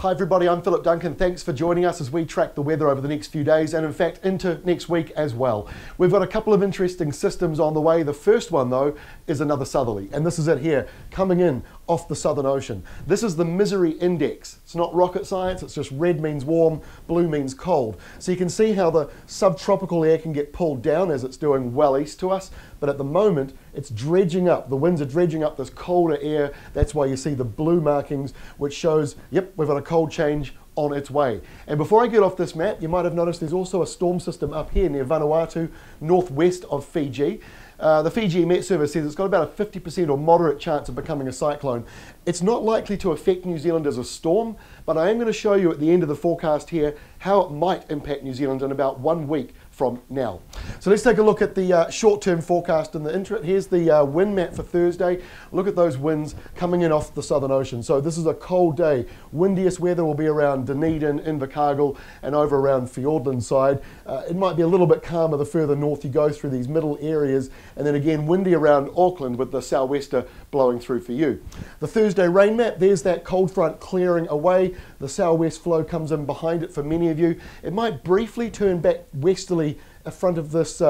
Hi everybody, I'm Philip Duncan. Thanks for joining us as we track the weather over the next few days and in fact into next week as well. We've got a couple of interesting systems on the way. The first one though is another southerly, and this is it here, coming in off the Southern Ocean. This is the Misery Index. It's not rocket science, it's just red means warm, blue means cold. So you can see how the subtropical air can get pulled down as it's doing well east to us, but at the moment it's dredging up. The winds are dredging up this colder air. That's why you see the blue markings, which shows, yep, we've got a cold change on its way. And before I get off this map, you might have noticed there's also a storm system up here near Vanuatu, northwest of Fiji. The Fiji Met Service says it's got about a 50% or moderate chance of becoming a cyclone. It's not likely to affect New Zealand as a storm, but I am going to show you at the end of the forecast here how it might impact New Zealand in about 1 week from now. So let's take a look at the short-term forecast in the interim. Here's the wind map for Thursday. Look at those winds coming in off the Southern Ocean. So this is a cold day. Windiest weather will be around Dunedin, Invercargill, and over around Fiordland side. It might be a little bit calmer the further north you go through these middle areas, and then again windy around Auckland with the sou'wester blowing through for you. The Thursday rain map, there's that cold front clearing away. The sou'west flow comes in behind it for many of you. It might briefly turn back westerly in front of this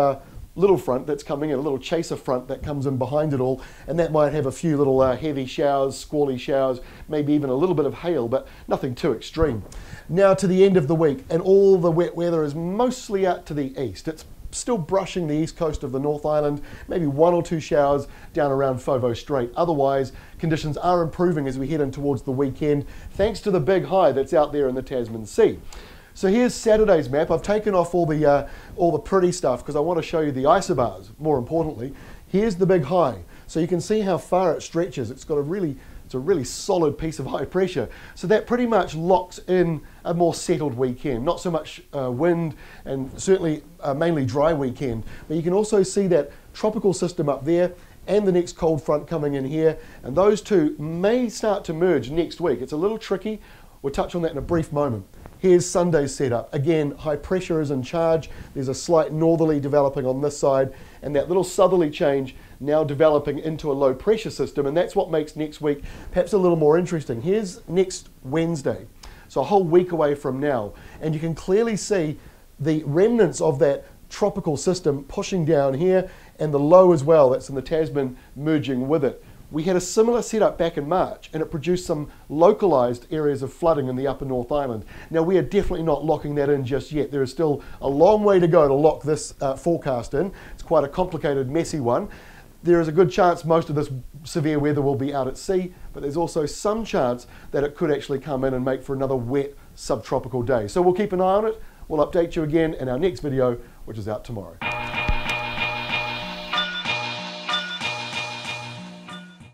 little front that's coming in, a little chaser front that comes in behind it all, and that might have a few little heavy showers, squally showers, maybe even a little bit of hail, but nothing too extreme. Now to the end of the week, and all the wet weather is mostly out to the east. It's still brushing the east coast of the North Island, maybe 1 or 2 showers down around Fovo Strait. Otherwise, conditions are improving as we head in towards the weekend, thanks to the big high that's out there in the Tasman Sea. So here's Saturday's map. I've taken off all the pretty stuff because I want to show you the isobars, more importantly. Here's the big high. So you can see how far it stretches. It's a really solid piece of high pressure. So that pretty much locks in a more settled weekend. Not so much wind and certainly mainly dry weekend. But you can also see that tropical system up there and the next cold front coming in here. And those two may start to merge next week. It's a little tricky. We'll touch on that in a brief moment. Here's Sunday's setup. Again, high pressure is in charge. There's a slight northerly developing on this side, and that little southerly change now developing into a low pressure system, and that's what makes next week perhaps a little more interesting. Here's next Wednesday, so a whole week away from now, and you can clearly see the remnants of that tropical system pushing down here, and the low as well, that's in the Tasman, merging with it. We had a similar setup back in March, and it produced some localized areas of flooding in the upper North Island. Now, we are definitely not locking that in just yet. There is still a long way to go to lock this forecast in. It's quite a complicated, messy one. There is a good chance most of this severe weather will be out at sea, but there's also some chance that it could actually come in and make for another wet subtropical day. So we'll keep an eye on it. We'll update you again in our next video, which is out tomorrow.